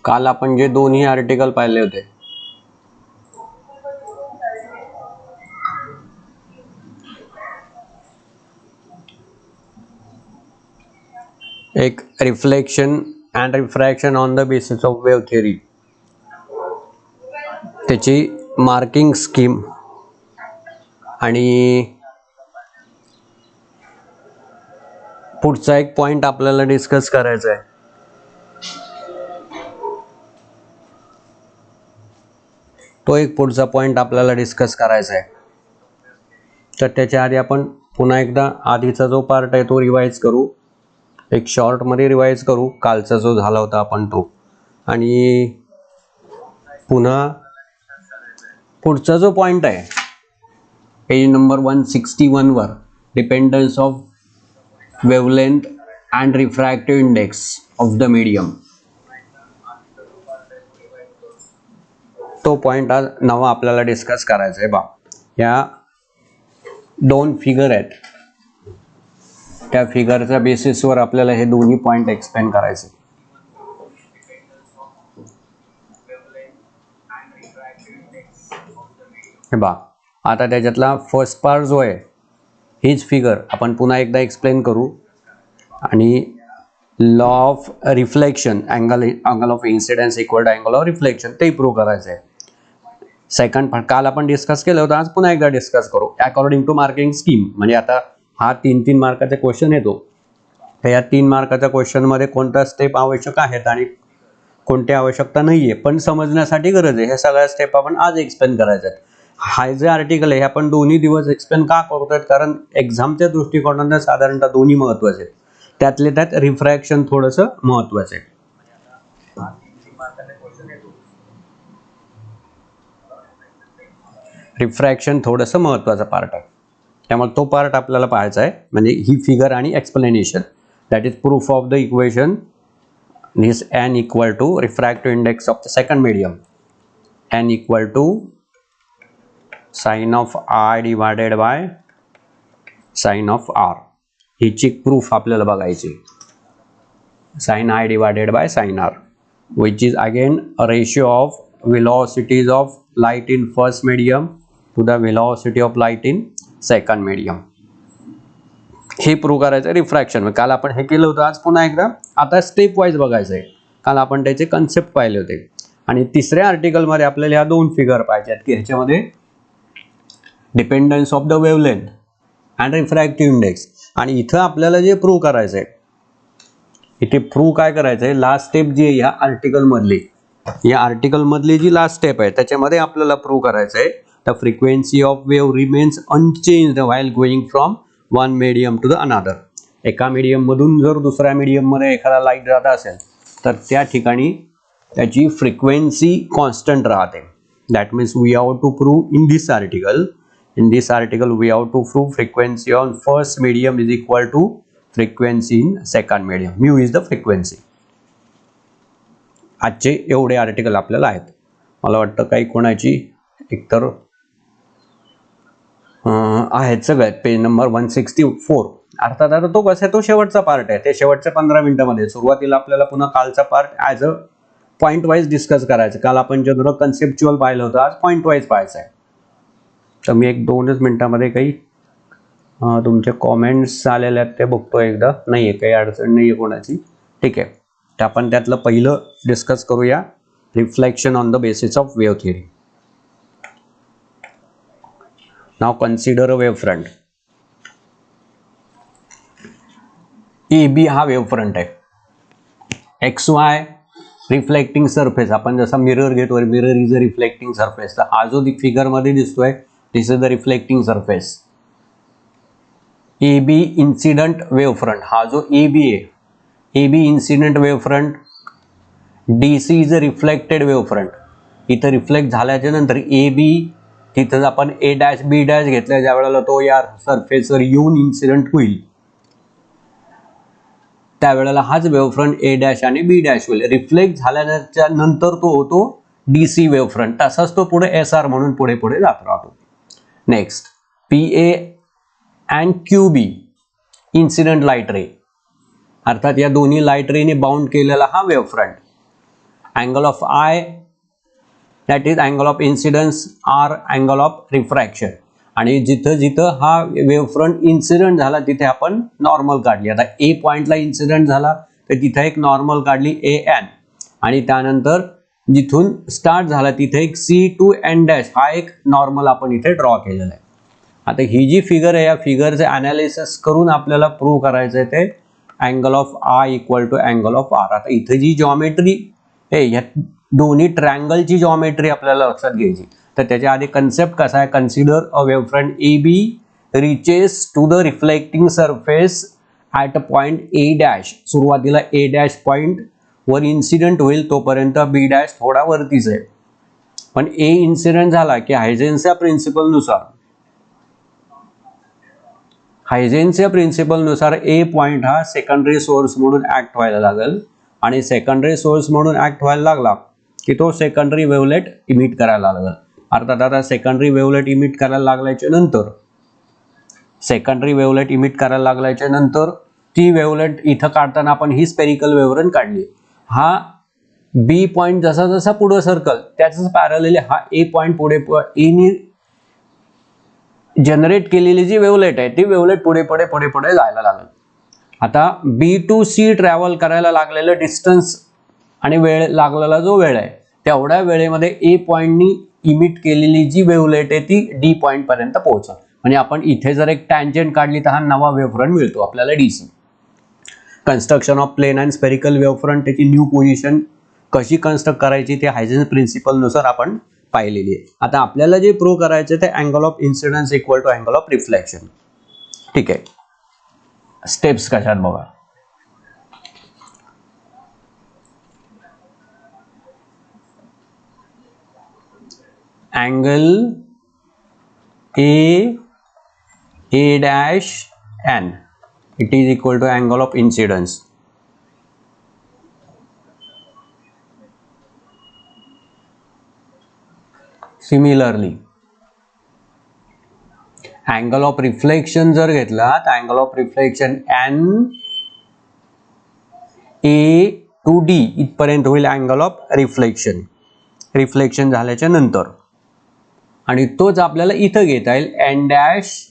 काल आपण जे दोन्ही आर्टिकल पाहिले होते, एक reflection and refraction on the basis of wave theory, त्याची मार्किंग स्कीम आणि पुढचा एक पॉइंट आपल्याला डिस्कस करायचा आहे. तो एक पुढचा पॉइंट आपल्याला डिस्कस करायचा आहे. तर त्याच्या आधी आपण पुन्हा एकदा आधीचा जो पार्ट आहे तो रिवाइज करू, एक शॉर्ट मध्ये रिवाइज करू. कालचा जो झाला होता आपण तो, आणि पुन्हा पुढचा जो पॉइंट आहे पेज नंबर 161 वर, dependence of wavelength and refractive index of the medium, तो पॉइंट आज नवा आपल्याला डिस्कस करायचा आहे. बा या दोन फिगर आहेत, त्या फिगरच्या बेसिसवर आपल्याला हे दोन्ही पॉइंट एक्सप्लेन करायचे. हे बा आता त्याच्यातला फर्स्ट पार्ट जो आहे, हीच फिगर आपण पुन्हा एकदा एक्सप्लेन करू आणि law of reflection, angle of incidence equal to angle of reflection, ते प्रूव्ह करायचं आहे. सेकंड पार्ट काल आपण डिस्कस केलं होतं, आज पुन्हा एकदा डिस्कस करू अकॉर्डिंग टू मार्किंग स्कीम. म्हणजे आता हा 3 मार्काचा क्वेश्चन येतो, तर या 3 मार्काच्या क्वेश्चनमध्ये कोणत्या स्टेप आवश्यक आहेत आणि कोणत्या आवश्यकता नाही आहे, पण समजण्यासाठी गरज आहे. हे सगळ्या स्टेप आपण आज एक्सप्लेन करायच्या आहेत. हा जे आर्टिकल आहे हे आपण दोन्ही दिवस एक्सप्लेन का करतोय, कारण एक्झामच्या दृष्टिकोनाने साधारणतः दोन्ही महत्त्वाचे आहेत. त्यातले त्यात रिफ्रॅक्शन थोडंसं महत्त्वाचं आहे. रिफ्रॅक्शन थोडंसं महत्त्वाचा पार्ट आहे, त्यामुळे तो पार्ट आपल्याला पाहायचा आहे. म्हणजे ही फिगर आणि explanation, that is proof of the equation is n equal to refractive index of the second medium, n equal to sin of I divided by sin of r. हिची proof आपल्याला बघायची, sin I divided by sin r, which is again a ratio of velocities of light in first medium to the velocity of light in second medium. हे prove करायचं refraction. काल आपण हे केलं होतं, आज पुन्हा एकदा आता स्टेप वाईज बघायचं आहे. काल आपण त्याचे कन्सेप्ट पाहिले होते. आणि तिसऱ्या आर्टिकलमध्ये आपल्याला ह्या दोन फिगर पाहिजेत की ह्याच्यामध्ये dependence of the wavelength and refractive index, आणि इथं आपल्याला जे प्रूव्ह करायचं आहे, इथे प्रूव्ह काय करायचं आहे, लास्ट स्टेप जी आहे या आर्टिकल मधली जी लास्ट स्टेप आहे त्याच्यामध्ये आपल्याला प्रूव्ह करायचं आहे the frequency of wave remains unchanged while going from one medium to the another. एका मीडियम मधून जर दुसऱ्या मीडियम मध्ये एखादा लाईट जात असेल तर त्या ठिकाणी त्याची फ्रिक्वेन्सी कॉन्स्टंट राहते. That means we have to prove in this article we have to prove frequency on first medium is equal to frequency in second medium. Mu is the frequency. आजचे एवढे article आपल्याला आहेत. मला वाटतं काही कोणाची एकतर आहेत सगळ्यात पेज नंबर 164. अर्थात आता तो कसा आहे, तो शेवटचा पार्ट आहे, ते शेवटच्या 15 मिनिटांमध्ये. सुरुवातीला आपल्याला पुन्हा कालचा part as a point wise discuss करायचं. काल आपण जनरल कन्सेप्च्युअल पाहिलं होतं, आज पॉईंट वाईज पाहायचं आहे. तर मी 1-2च मिनिटांमध्ये काही तुमचे कॉमेंट्स आलेले आहेत ते बघतो एकदा. नाही आहे, काही अडचण नाही आहे कोणाची. ठीक आहे, तर आपण त्यातलं पहिलं डिस्कस करूया, reflection on the basis of wave theory. Now consider a wave front. AB हा वेव्ह फ्रंट आहे. XY रिफ्लेक्टिंग सरफेस, आपण जसा मिरर घेतो, mirror is a reflecting surface. तर हा जो फिगर मध्ये दिसतोय this is the reflecting surface. AB incident wave front, हा जो AB आहे, AB incident wave front. DC is a reflected wave front. इथं रिफ्लेक्ट झाल्याच्या नंतर AB तिथं आपण A डॅश B डॅश घेतल्या, ज्या वेळेला तो या सरफेसवर येऊन इन्सिडेंट होईल त्यावेळेला हाच वेव्ह फ्रंट A डॅश आणि B डॅश होईल. रिफ्लेक्ट झाल्याच्या नंतर तो होतो DC वेव्ह फ्रंट. तसाच तो पुढे SR म्हणून पुढे पुढे जात राहतो. Next PA and QB incident light ray. अर्थात या दोन्ही लाईट रेने बाउंड केलेला हा wave front. Angle of i that is angle of incidence, r angle of refraction. आणि जिथं जिथं हा वेव्ह फ्रंट इन्सिडेंट झाला तिथे आपण नॉर्मल काढली. आता ए पॉइंटला इन्सिडेंट झाला तर तिथे एक नॉर्मल काढली ए एन, आणि त्यानंतर जिथून स्टार्ट झाला तिथे एक सी टू एन डॅश हा एक नॉर्मल आपण इथे ड्रॉ केलेला आहे. आता ही जी फिगर आहे या फिगरचे अनालिसिस करून आपल्याला प्रूव्ह करायचं आहे ते angle of I equal to angle of R. आता इथे जी जॉमेट्री आहे या दोन्ही ट्रायंगलची जॉमेट्री आपल्याला लक्षात घ्यायची. तर त्याच्या आधी कन्सेप्ट कसा आहे, consider a wave front A B reaches to the reflecting surface at a point A dash. सुरुवातीला ए डॅश पॉइंट वर इन्सिडेंट होईल तोपर्यंत बी डॅश थोडा वरतीच आहे. पण ए इन्सिडेंट झाला की हायजेन्सच्या प्रिन्सिपलनुसार ए पॉइंट हा सेकंडरी सोर्स म्हणून ऍक्ट व्हायला लागेल, आणि सेकंडरी सोर्स म्हणून ऍक्ट व्हायला लागला की तो सेकंडरी वेव्हलेट इमिट करायला लागेल. अर्थात आता सेकंडरी वेव्हलेट इमिट करायला लागल्याच्या नंतर ती वेव्हलेट इथं काढताना आपण ही स्पेरिकल वेव्हफ्रंट काढली. हा बी पॉइंट जसा जसा पुढे सर्कल त्याच पॅरलली हा ए पॉइंट पुढे एनी जनरेट केलेली जी वेव्हलेट आहे ती वेव्हलेट पुढे जायला लागेल. आता बी टू सी ट्रॅव्हल करायला लागलेलं डिस्टन्स आणि वेळ लागलेला जो वेळ आहे तेवढ्या वेळेमध्ये ए पॉइंटनी इमिट केलेली जी वेव्हलेट आहे ती डी पॉइंट पर्यंत पोहोचेल. म्हणजे आपण इथे जर एक टँजंट काढली तर हा नवा वेव्हफ्रंट मिळतो आपल्याला DC. Construction of plane and spherical wavefront त्याची न्यू पोझिशन कशी कन्स्ट्रक्ट करायची ते हायजेन्स प्रिन्सिपलनुसार आपण पाहिलेली आहे. आता आपल्याला जे प्रूव्ह करायचे ते angle of incidence equal to angle of reflection. ठीक आहे, स्टेप्स कशात बघा. Angle A dash N it is equal to angle of incidence. Similarly angle of reflection जर घेतला तर angle of reflection N A to D इथपर्यंत होईल angle of reflection झाल्याच्या नंतर, आणि तोच आपल्याला इथं घेता येईल एन डॅश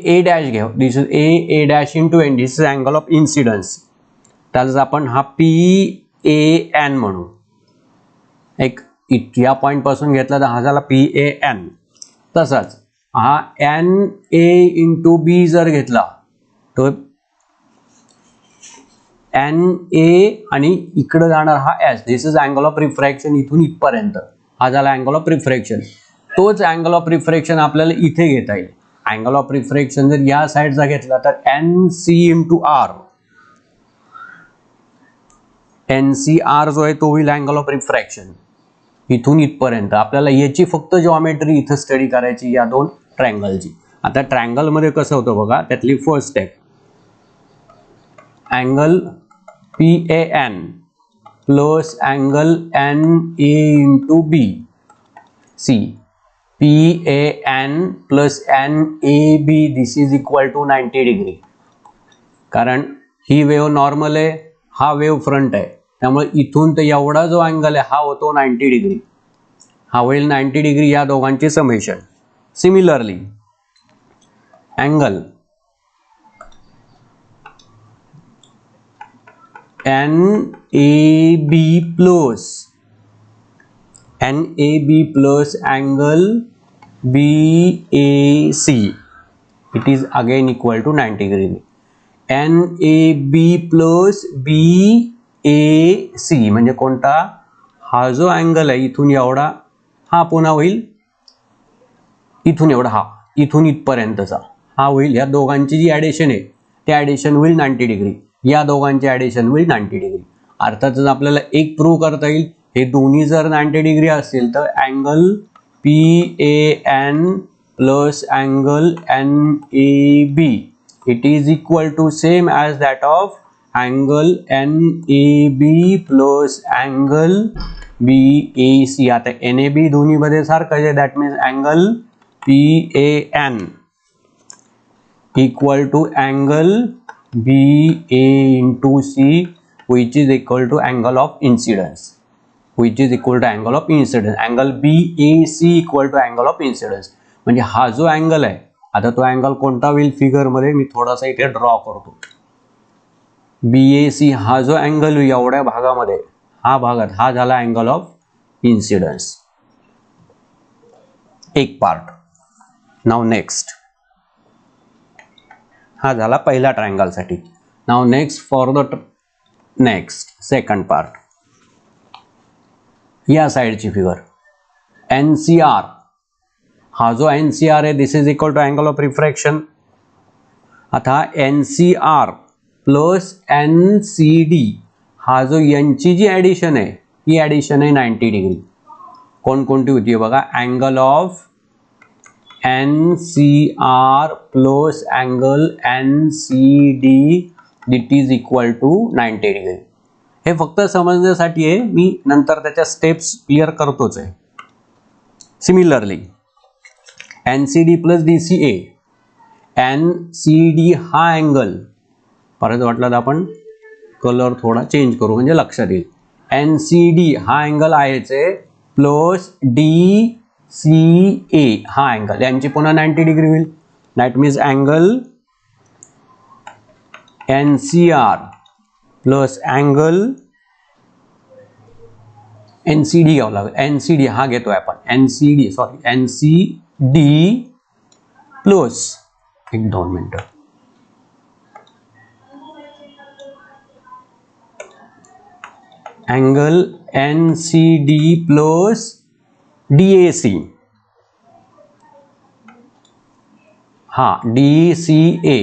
ए डॅश घ्या. This is A dash into N. This is angle of incidence. त्यालाच आपण हा पी ए एन म्हणू. एक या पॉइंट पासून घेतला तर हा झाला पी ए एन. तसाच हा एन ए इंटू बी जर घेतला तर एन ए आणि इकडे जाणार हा S. This is angle of refraction. इथून इथपर्यंत हा झाला अँगल ऑफ रिफ्रॅक्शन. तोच अँगल ऑफ रिफ्रॅक्शन आपल्याला इथे घेता येईल. अँगल ऑफ रिफ्रॅक्शन जर या साईडचा घेतला तर N C into R. N C R जो आहे तो होईल अँगल ऑफ रिफ्रॅक्शन इथून इथपर्यंत. आपल्याला याची फक्त जॉमेट्री इथं स्टडी करायची या दोन ट्रायंगलची. आता ट्रायंगल मध्ये कसं होतं बघा, त्यातली first step angle P A N plus angle N A into B C. P A N plus N A B this is equal to 90 degree. कारण ही वेव्ह नॉर्मल आहे, हा वेव्ह फ्रंट आहे, त्यामुळे इथून तर एवढा जो अँगल आहे हा होतो 90 डिग्री. हा होईल 90 डिग्री या दोघांची summation. Similarly angle N A B plus angle B A C it is again equal to 90 degree. N A B plus B A C म्हणजे कोणता, हा जो अँगल आहे इथून एवढा हा पुन्हा होईल इथून एवढा, हा इथून इथपर्यंतचा हा होईल. या दोघांची जी ॲडिशन आहे ते ॲडिशन होईल 90 डिग्री. या दोघांचे ॲडिशन होईल 90 डिग्री. अर्थातच आपल्याला एक प्रूव्ह करता येईल, हे दोन्ही जर 90 डिग्री असतील तर angle P A N plus angle N A B it is equal to same as that of angle NAB plus angle BAC. आता NAB दोन्हीमध्ये सारखं आहे, that means angle PAN equal to angle BA into C, which is equal to angle of incidence, which is equal to angle of incidence. Angle BAC equal to angle of incidence. म्हणजे हा जो angle आहे, आता तो angle कोणता होईल figure मध्ये मी थोडासा इथे ड्रॉ करतो. BAC हा जो अँगल एवढ्या भागामध्ये, हा भागात हा झाला अँगल ऑफ इन्सिडन्स, एक पार्ट. नाउ नेक्स्ट, हा झाला पहिला ट्रायंगल साठी. Now next for the next second part, या साइडची फिगर NCR. हा जो NCR आहे this is equal to angle of refraction. आता NCR प्लस NCD हा जो यांची जी ॲडिशन आहे ही ॲडिशन आहे 90 डिग्री. कोणकोणती होती बघा, angle of NCR plus angle NCD it is equal to 90 degree. हे फक्त समजण्यासाठी आहे, मी नंतर त्याच्या स्टेप्स क्लिअर करतोच आहे. Similarly NCD plus DCA, NCD हा अँगल, परत वाटलं तर आपण कलर थोडा चेंज करू म्हणजे लक्षात येईल. NCD हा अँगल आहेच आहे प्लस DCA हा अँगल, यांची पुन्हा 90 डिग्री होईल. That means angle NCR plus angle NCD घ्यावं लागेल. NCD हा घेतोय आपण, NCD प्लस, एक 2 मिनिटं, अँगल NCD प्लस DAC, हा DCA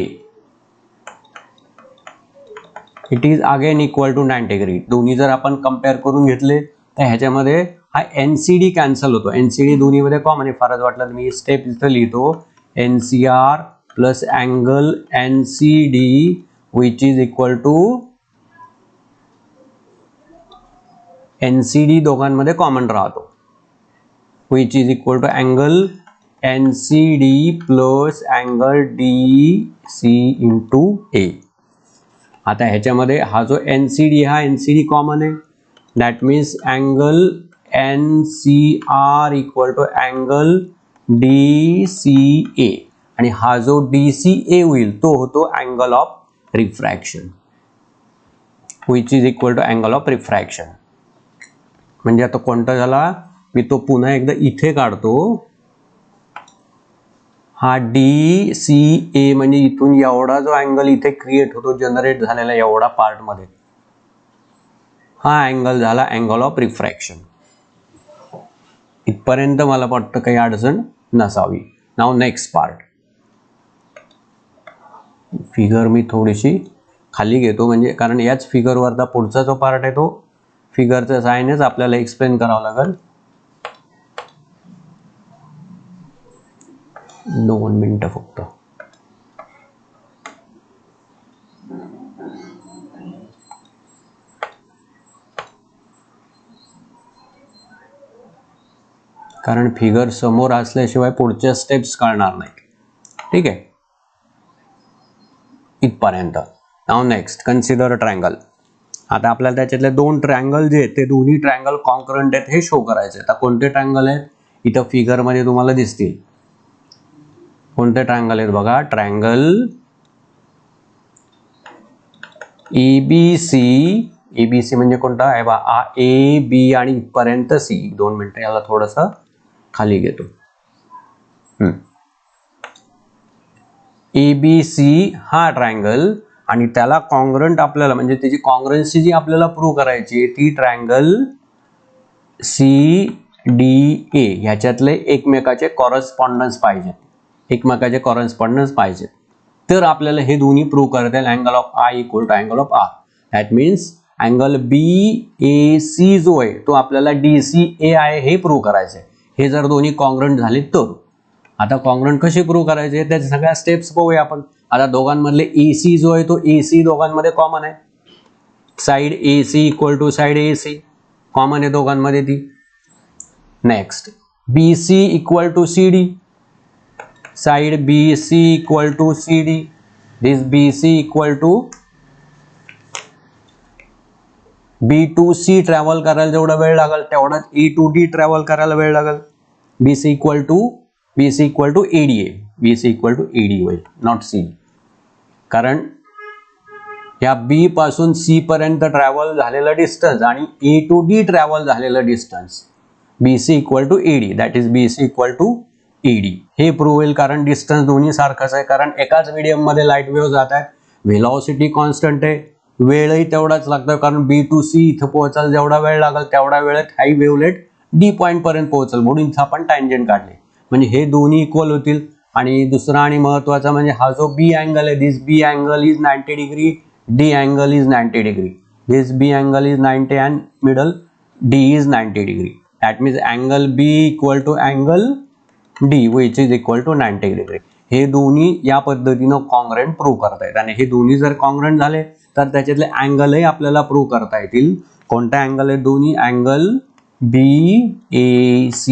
it is again equal to 90 degree. दोन्ही जर आपण कंपेअर करून घेतले तर ह्याच्यामध्ये हा NCD कॅन्सल होतो. NCD दोन्हीमध्ये कॉमन आहे. फारच वाटलं तर मी स्टेप इथं लिहितो, NCR plus angle NCD which is equal to NCD दोघांमध्ये कॉमन राहतो, which is equal to angle NCD plus angle DC into A. आता ह्याच्यामध्ये हा जो NCD हा NCD कॉमन आहे, that means angle NCR equal to angle DCA, आणि हा जो DCA होईल तो होतो angle of refraction, which is equal to angle of refraction. म्हणजे आता कोणता झाला, मी तो पुन्हा एकदा इथे काढतो. हा DCA म्हणजे इथून एवढा जो अँगल इथे क्रिएट होतो जनरेट झालेला एवढा पार्ट मध्ये, हा अँगल झाला अँगल ऑफ रिफ्रॅक्शन. इथपर्यंत मला वाटतं काही अडचण नसावी. नाव नेक्स्ट पार्ट, फिगर मी थोडीशी खाली घेतो म्हणजे कारण याच फिगरवरचा पुढचा जो पार्ट आहे तो फिगरचा साइनच आपल्याला एक्सप्लेन करावं लागेल. 2 मिनिटं फक्त. कारण फिगर समोर असल्याशिवाय पुढच्या स्टेप्स कळणार नाही. ठीक आहे, इथपर्यंत. नाव नेक्स्ट, कन्सिडर ट्रायंगल. आता आपल्याला त्याच्यातले 2 ट्रायंगल जे आहेत ते दोन्ही ट्रायंगल कॉन्करंट आहेत हे शो करायचे. आता कोणते ट्रायंगल आहेत इथं फिगर मध्ये तुम्हाला दिसतील. कोणते ट्रायंगल आहेत बघा, ट्रायंगल ABC म्हणजे कोणता आहे बा, AB आणि इथपर्यंत C. 2 मिनिटं, याला थोडंसं खाली घेतो. ABC हा ट्रायंगल आणि त्याला कॉन्ग्रंट आपल्याला म्हणजे त्याची कॉन्ग्रन्सी जी आपल्याला प्रूव्ह करायची ती ट्रायंगल CDA ह्याच्यातले एकमेकाचे कॉरस्पॉन्डन्स पाहिजे, एकमेकाचे कॉरस्पॉन्डन्स पाहिजे, तर आपल्याला हे दोन्ही प्रूव्ह करता येईल. Angle of I equal to angle of R. That means angle BAC जो आहे तो आपल्याला DCA आहे हे प्रूव्ह करायचं आहे. हे जर दोन्ही कॉन्ग्रंट झाले तर. आता कॉन्ग्रंट कसे प्रूव्ह करायचे त्याच्या सगळ्या स्टेप्स पाहूया आपण. आता दोघांमधले AC जो आहे तो AC दोघांमध्ये कॉमन आहे, side AC equal to side AC common आहे दोघांमध्ये ती. Next BC equal to CD, side BC equal to CD, this BC equal to B to C travel करायला जेवढा वेळ लागेल तेवढाच E टू D ट्रॅव्हल करायला वेळ लागेल. BC इक्वल टू AD आहे, BC इक्वल टू AD होईल, नॉट C, कारण या B पासून C पर्यंत ट्रॅव्हल झालेलं डिस्टन्स आणि A टू D ट्रॅव्हल झालेलं distance BC equal to AD, that is BC equal to AD. हे प्रूव्ह होईल कारण डिस्टन्स दोन्ही सारखंच आहे, कारण एकाच मीडियम मध्ये लाईट वेव्ह जात आहेत, व्हेलॉसिटी कॉन्स्टंट आहे, वेळही तेवढाच लागतो, कारण B टू C इथं पोहोचायला जेवढा वेळ लागेल तेवढा वेळेत हाई वेव्हलेट D पॉईंट पर्यंत पोहोचेल, म्हणून इथं आपण टँजंट काढले, म्हणजे हे दोन्ही इक्वल होतील. आणि दुसरा आणि महत्वाचा म्हणजे हा जो B अँगल आहे, this B angle is 90 degree, D angle is 90 degree, this B angle is 90 and middle D is 90 degree, that means angle B equal to angle D which is equal to 90 degree. हे दोन्ही या पद्धतीनं congruent prove करता येतात आणि हे दोन्ही जर कॉन्ग्रंट झाले तर त्याच्यातले अँगलही आपल्याला प्रूव्ह करता येतील. कोणता अँगल आहे? दोन्ही angle BAC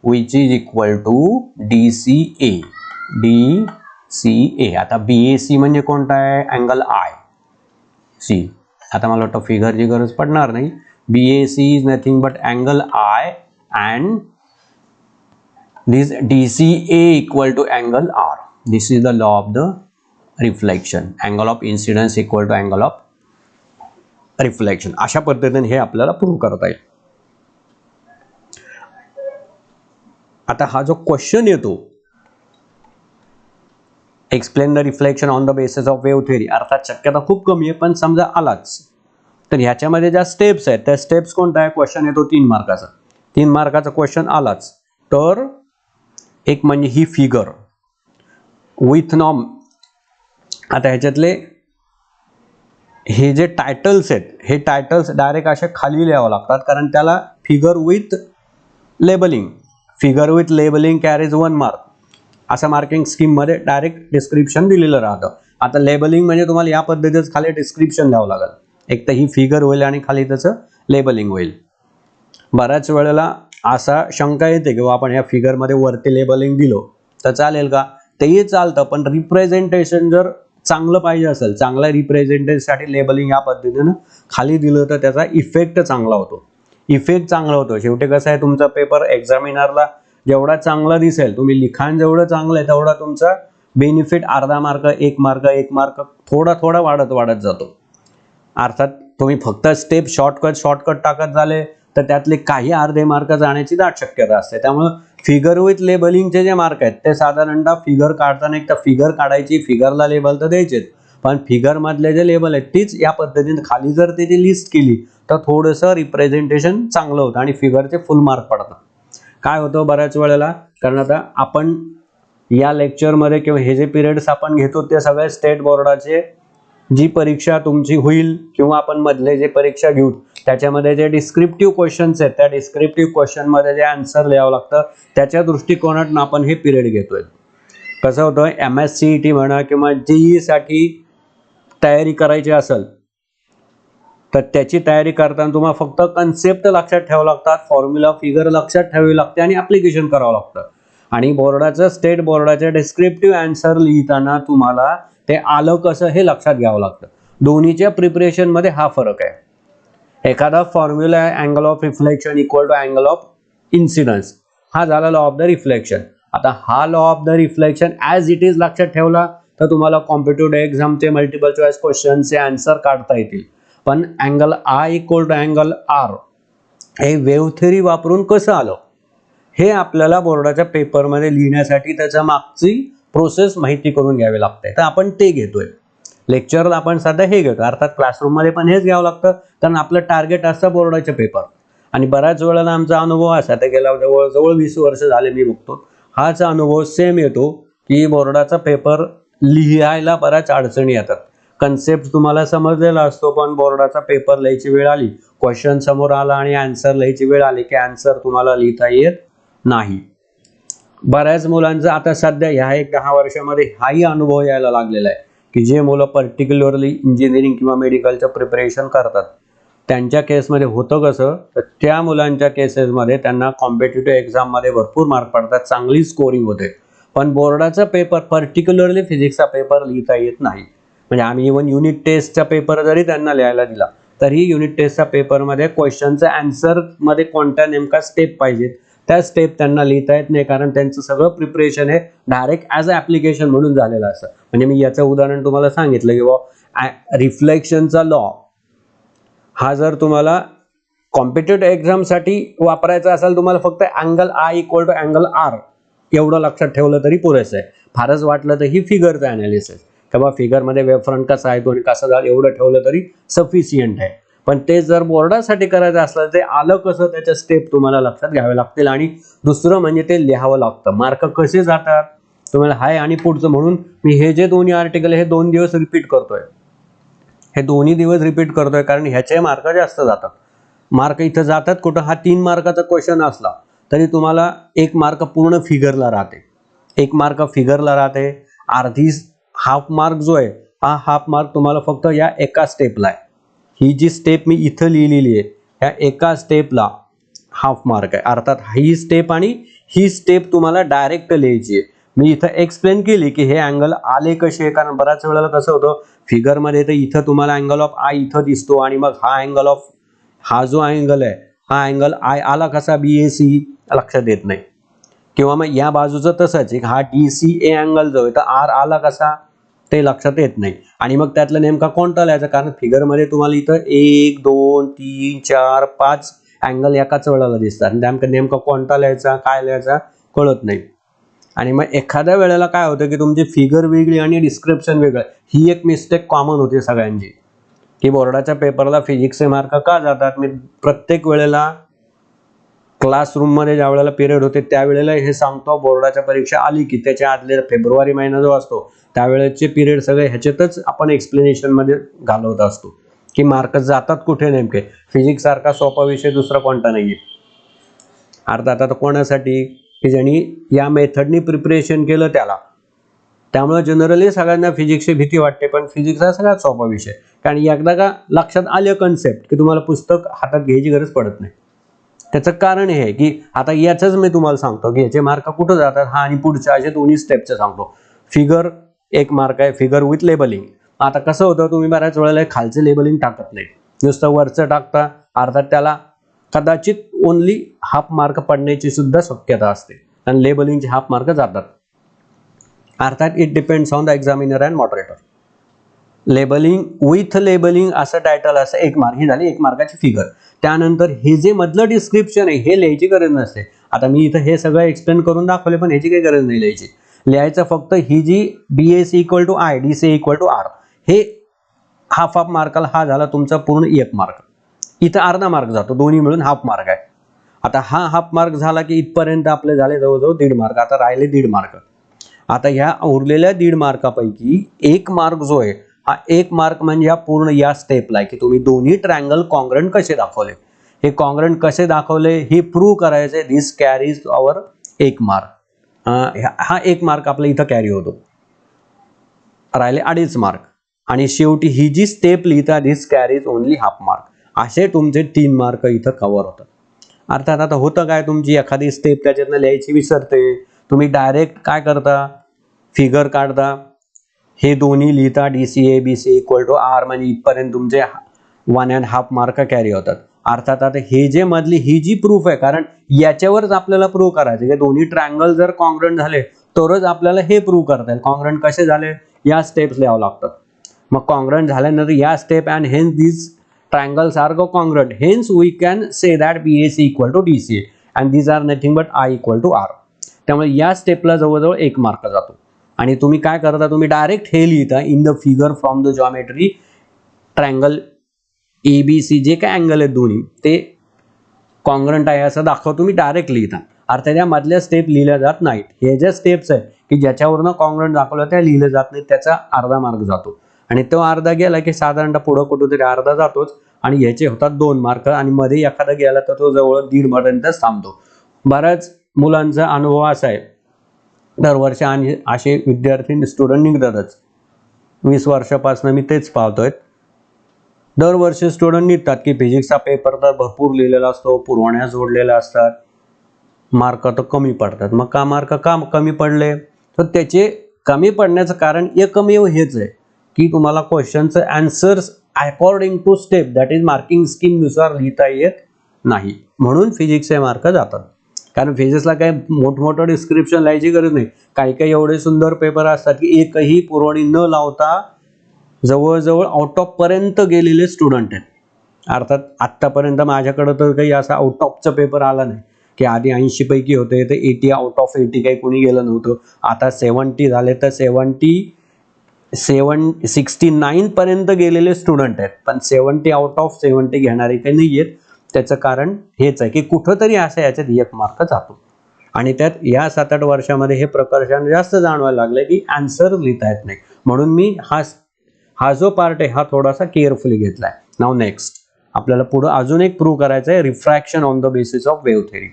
which is equal to DCA, DCA. आता BAC म्हणजे कोणता आहे? Angle IC. आता मला वाटतं फिगरची गरज पडणार नाही. BAC is nothing but angle I and this DCA equal to angle R. This is the law of the reflection. Angle of incidence equal to angle of reflection. अशा पद्धतीने हे आपल्याला प्रूव्ह करता येईल. आता हा जो क्वेश्चन येतो, explain the reflection on the basis of wave theory, अर्थात शक्यता खूप कमी आहे पण समजा आलाच तर ह्याच्यामध्ये ज्या स्टेप्स आहेत त्या स्टेप्स कोणत्या आहे? क्वेश्चन येतो 3 मार्काचा, 3 मार्काचा क्वेश्चन आलाच तर एक म्हणजे ही फिगर विथ नॉर्म. आता ह्याच्यातले हे जे टायटल्स आहेत हे टायटल्स डायरेक्ट असे खाली लिहावं लागतात, कारण त्याला figure with labelling, figure with labelling carries 1 mark असं मार्किंग स्कीम मध्ये डायरेक्ट डिस्क्रिप्शन दिलेलं राहतं. आता लेबलिंग म्हणजे तुम्हाला या पद्धतीचं खाली डिस्क्रिप्शन द्यावं लागेल, एक तर ही फिगर होईल आणि खाली त्याचं लेबलिंग होईल. बऱ्याच वेळेला असा शंका येते की आपण ह्या फिगरमध्ये वरती लेबलिंग दिलो तर चालेल का? तेही चालतं, पण रिप्रेझेंटेशन जर चांगलं पाहिजे असेल, चांगल्या रिप्रेझेंटेशनसाठी लेबलिंग या पद्धतीनं खाली दिलं तर त्याचा इफेक्ट चांगला होतो, इफेक्ट चांगला होतो. शेवटी कसं आहे, तुमचा पेपर एक्झामिनरला जेवढा चांगला दिसेल, तुम्ही लिखाण जेवढं चांगलं आहे तेवढा तुमचा बेनिफिट अर्धा मार्क, 1 मार्क, 1 मार्क थोडा थोडा वाढत जातो. अर्थात तुम्ही फक्त स्टेप शॉर्टकट टाकत झाले तर त्यातले काही अर्धे मार्क जाण्याची दाट शक्यता असते. त्यामुळे फिगर विथ लेबलिंगचे जे मार्क आहेत ते साधारणतः फिगर काढताना एक तर फिगर काढायची, फिगरला लेबल तर द्यायचेच, पण फिगर मधले जे लेबल आहेत तीच या पद्धतीने खाली जर त्याची लिस्ट केली तर थोडंसं रिप्रेझेंटेशन चांगलं होतं आणि फिगरचे फुल मार्क पडतात. काय होतं बऱ्याच वेळेला, कारण आता आपण या लेक्चरमध्ये किंवा हे जे पिरियड्स आपण घेतो ते सगळे स्टेट बोर्डाचे जी परीक्षा तुमची होईल किंवा आपण मधले जे परीक्षा घेऊ त्याच्यामध्ये जे डिस्क्रिप्टिव्ह क्वेश्चन्स आहेत त्या डिस्क्रिप्टिव्ह क्वेश्चन मध्ये जे आन्सर लिहावं लागतं त्याच्या दृष्टिकोनातून आपण हे पिरियड घेतोय. कसं होतं, MSCET म्हणा किंवा JEE साठी तयारी करायची असेल तर त्याची तयारी करताना तुम्हाला फक्त कन्सेप्ट लक्षात ठेवावं लागतात, फॉर्म्युला फिगर लक्षात ठेवावी लागते आणि ऍप्लिकेशन करावं लागतं. आणि बोर्डाचं स्टेट बोर्डाचे डिस्क्रिप्टिव्ह आन्सर लिहिताना तुम्हाला ते आलं कसं हे लक्षात घ्यावं लागतं. दोन्हीच्या प्रिपरेशन मध्ये हा फरक आहे. एखादा फॉर्म्युला आहे angle of reflection equal to angle of incidence, हा झाला लॉ ऑफ द रिफ्लेक्शन. आता हा law of the reflection as it is लक्षात ठेवला तर तुम्हाला कॉम्पिटिटिव्ह एक्झामचे मल्टिपल चॉईस क्वेश्चनचे आन्सर काढता येतील. पण angle I equal to angle R हे वेव्ह थेअरी वापरून कसं आलं हे आपल्याला बोर्डाच्या पेपरमध्ये लिहिण्यासाठी त्याच्या मागची प्रोसेस माहिती करून घ्यावी लागते. तर आपण ते घेतोय लेक्चरला, आपण सध्या हे घेतो. अर्थात क्लासरूममध्ये पण हेच घ्यावं लागतं कारण आपलं टार्गेट असतं बोर्डाचे पेपर. आणि बऱ्याच वेळेला आमचा अनुभव असा, तर गेल्या जवळ 20 वर्ष झाले मी बघतो, हाच अनुभव सेम येतो की बोर्डाचा पेपर लिहायला बऱ्याच अडचणी येतात. कन्सेप्ट तुम्हाला समजलेला असतो पण बोर्डाचा पेपर लिहायची वेळ आली, क्वेश्चन समोर आला आणि आन्सर लिहायची वेळ आली की आन्सर तुम्हाला लिहिता येत नाही. बऱ्याच मुलांचा आता सध्या ह्या 1-10 वर्षामध्ये हाही अनुभव यायला लागलेला आहे की जे मुलं पर्टिक्युलरली इंजिनिअरिंग किंवा मेडिकलचं प्रिपरेशन करतात त्यांच्या केसमध्ये होतं कसं, तर त्या मुलांच्या केसेसमध्ये त्यांना कॉम्पिटिटिव्ह एक्झाममध्ये भरपूर मार्क पडतात, चांगली स्कोरिंग होते, पण बोर्डाचा पेपर पर्टिक्युलरली फिजिक्सचा पेपर लिहिता येत नाही. म्हणजे आम्ही इव्हन युनिट टेस्टचा पेपर जरी त्यांना लिहायला दिला तरी युनिट टेस्टच्या पेपरमध्ये क्वेश्चनचा आन्सरमध्ये कोणत्या नेमका स्टेप पाहिजेत त्या स्टेप त्यांना लिहिता येत नाही, कारण त्यांचं सगळं प्रिपरेशन हे डायरेक्ट ॲज अ ॲप्लिकेशन म्हणून झालेलं असतं. म्हणजे मी याचं उदाहरण तुम्हाला सांगितलं की बाबा रिफ्लेक्शनचा लॉ हा जर तुम्हाला कॉम्पिटिटिव्ह एक्झामसाठी वापरायचा असेल तुम्हाला फक्त angle I equal to angle R एवढं लक्षात ठेवलं तरी पुरेसं आहे. फारच वाटलं तर ही फिगरचं ॲनालिसिस किंवा फिगरमध्ये वेव्हफ्रंट कसा आहे तो आणि कसं झालं एवढं ठेवलं तरी सफिशियंट आहे. पण ते जर बोर्डासाठी करायचं असलं ते आलं कसं त्याच्या स्टेप तुम्हाला लक्षात घ्यावे लागतील. आणि दुसरं म्हणजे ते लिहावं लागतं. मार्क कसे जातात तुम्हाला हाय आणि पुढचं, म्हणून मी हे जे दोन्ही आर्टिकल हे 2 दिवस रिपीट करतोय, हे दोन्ही दिवस रिपीट करतोय कारण ह्याचे मार्क जास्त जातात. मार्क इथं जातात कुठं, हा 3 मार्काचा क्वेश्चन असला तरी तुम्हाला 1 मार्क पूर्ण फिगरला राहते, 1 मार्क फिगरला राहते, अर्धी हाफ मार्क जो आहे हा हाफ मार्क तुम्हाला फक्त या एका स्टेपला आहे. ही जी स्टेप मी इथं लिहिलेली आहे या एका स्टेपला हाफ मार्क आहे. अर्थात ही स्टेप आणि ही स्टेप तुम्हाला डायरेक्ट लिहायची आहे. मी इथं एक्सप्लेन केली की हे अँगल आले कसे, कारण बऱ्याच वेळेला कसं होतं फिगरमध्ये तर इथं तुम्हाला अँगल ऑफ आय इथं दिसतो आणि मग हा अँगल ऑफ हा जो अँगल आहे हा अँगल आय आला कसा BAC लक्षात येत नाही, किंवा मग या बाजूचं तसंच एक हा DCA अँगल जो आहे तर आर आला कसा ते लक्षात येत नाही. आणि मग त्यातलं नेमका कोणता लिहायचा, कारण फिगरमध्ये तुम्हाला इथं 1 2 3 4 5 अँगल एकाच वेळेला दिसतात आणि नेमका कोणता लिहायचा काय लिहायचा कळत नाही. आणि मग एखाद्या वेळेला काय होतं की तुमची फिगर वेगळी आणि डिस्क्रिप्शन वेगळं, ही एक मिस्टेक कॉमन होते सगळ्यांची की बोर्डाच्या पेपरला फिजिक्सचे मार्क का जातात. मी प्रत्येक वेळेला क्लासरूममध्ये ज्या वेळेला पिरियड होते त्यावेळेला हे सांगतो, बोर्डाच्या परीक्षा आली की त्याच्या आदले फेब्रुवारी महिना जो असतो त्यावेळेचे पिरियड सगळे ह्याच्यातच आपण एक्सप्लेनेशनमध्ये घालवत असतो की मार्क जातात कुठे नेमके. फिजिक्स सारखा सोपा विषय दुसरा कोणता नाही आहे. अर्थात आता कोणासाठी की ज्यांनी या मेथडनी प्रिपरेशन केलं त्याला, त्यामुळे जनरली सगळ्यांना फिजिक्सची भीती वाटते, पण फिजिक्स हा सगळ्यात सोपा विषय, कारण एकदा का लक्षात आले कन्सेप्ट की तुम्हाला पुस्तक हातात घ्यायची गरज पडत नाही. त्याचं कारण हे आहे की आता याचंच मी तुम्हाला सांगतो की याचे मार्क कुठं जातात हा आणि पुढच्या असे दोन्ही स्टेपचे सांगतो. फिगर 1 मार्क आहे, फिगर विथ लेबलिंग. आता कसं होतं तुम्ही बऱ्याच वेळेला खालचे लेबलिंग टाकत नाही, नुसतं वरचं टाकता, अर्थात त्याला कदाचित ओनली हाफ मार्क पडण्याची सुद्धा शक्यता असते आणि लेबलिंगचे हाफ मार्क जातात. अर्थात it depends on the examiner and moderator. Labelling with labelling असं टायटल असं 1 मार्क, ही झाली 1 मार्काची फिगर. त्यानंतर हे जे मधलं डिस्क्रिप्शन आहे हे लिहायची गरज नसते. आता मी इथं हे सगळं एक्सप्लेन करून दाखवले पण ह्याची काही गरज नाही लिहायची. लिहायचं फक्त ही जी BAC equal to I DCA equal to R, हे हाफ मार्काला हा झाला तुमचा पूर्ण 1 मार्क. इथं अर्धा मार्क जातो, दोन्ही मिळून हाफ मार्क आहे. आता हा हाफ मार्क झाला की इथपर्यंत आपले झाले जवळजवळ 1.5 मार्क. आता राहिले 1.5 मार्क. आता ह्या उरलेल्या 1.5 मार्कापैकी 1 मार्क जो आहे हा 1 मार्क म्हणजे या पूर्ण या स्टेपला आहे की तुम्ही दोन्ही ट्रायंगल कॉन्ग्रंट कसे दाखवले. हे कॉन्ग्रंट कसे दाखवले हे प्रूव्ह करायचे. दिस कॅरीज अवर 1 मार्क. हा 1 मार्क आपला इथं कॅरी होतो. राहिले 2.5 मार्क. आणि शेवटी ही जी स्टेप लिहिता दिस कॅरीज ओनली हाफ मार्क. असे तुमचे 3 मार्क इथं कव्हर होतात. अर्थात आता होतं काय, तुमची एखादी स्टेप त्याच्यातनं लिहायची विसरते, तुम्ही डायरेक्ट काय करता फिगर काढता, हे दोन्ही लिहिता DCA BCA equal to R, म्हणजे इथपर्यंत तुमचे 1.5 मार्क कॅरी होतात. अर्थात आता हे जे मधली ही जी प्रूफ आहे, कारण याच्यावरच आपल्याला प्रूव्ह करायचं की दोन्ही ट्रायंगल जर कॉन्ग्रंट झाले तरच आपल्याला हे प्रूव्ह करता येईल. कॉन्ग्रंट कसे झाले या स्टेप्स लिहावं लागतात. मग कॉन्ग्रंट झाल्यानंतर या step and hence this triangles are congruent, hence we can say that BAC equal to DCA and these are nothing but I equal to R. त्यामुळे या स्टेपला जवळजवळ 1 मार्क जातो. आणि तुम्ही काय करता, तुम्ही डायरेक्ट हे लिहिता in the figure from the geometry triangle ABC जे काय अँगल आहेत दोन्ही ते कॉन्ग्रंट आहे असं दाखवा, तुम्ही डायरेक्ट लिहिता. अर्थात या मधल्या स्टेप लिहिल्या जात नाहीत. हे ज्या स्टेप्स आहे की ज्याच्यावरनं कॉन्ग्रंट दाखवलं त्या लिहिल्या जात नाहीत, त्याचा अर्धा मार्क जातो. आणि तो अर्धा गेला की साधारणतः पुढं कुठेतरी अर्धा जातोच आणि याचे होतात 2 मार्क. आणि मध्ये एखादा गेला तर तो जवळ 1.5 पर्यंत थांबतो. बऱ्याच मुलांचा अनुभव असा आहे दरवर्षी आणि असे विद्यार्थी स्टुडंट निघतातच. 20 वर्षापासून मी तेच पाहतोय. दरवर्षी स्टुडंट निघतात की फिजिक्सचा पेपर तर भरपूर लिहिलेला असतो, पुरवण्या जोडलेल्या असतात, मार्क तर कमी पडतात. मग का मार्क कमी पडले? तर त्याचे कमी पडण्याचं कारण एकमेव हेच आहे की तुम्हाला क्वेश्चनचं answers according to step that is marking scheme नुसार लिहिता येत नाही, म्हणून फिजिक्सचे मार्क जातात. कारण फिजिक्सला काही मोठमोठं डिस्क्रिप्शन लिहायची गरज नाही. काही काही एवढे सुंदर पेपर असतात की एकही पुरवणी न लावता जवळजवळ आउट ऑफ पर्यंत गेलेले स्टुडंट आहेत. अर्थात आत्तापर्यंत माझ्याकडे तर काही असा आउट ऑफचा पेपर आला नाही की आधी 80 पैकी होते तर 80 आउट ऑफ 80 काही कोणी गेलं नव्हतं. आता 70 झाले तर 69 पर्यंत गेलेले स्टुडंट आहेत, पण 70 आउट ऑफ 70 घेणारे काही नाही आहेत. त्याचं कारण हेच आहे की कुठंतरी असं याच्यात 1 मार्क जातो. आणि त्यात या 7-8 वर्षामध्ये हे प्रकर्षण जास्त जाणवायला लागलं की आन्सर लिहिता येत नाही. म्हणून मी हा जो पार्ट आहे हा थोडासा केअरफुली घेतलाय. नाव नेक्स्ट आपल्याला पुढे अजून एक प्रूव्ह करायचं आहे, refraction on the basis of wave theory.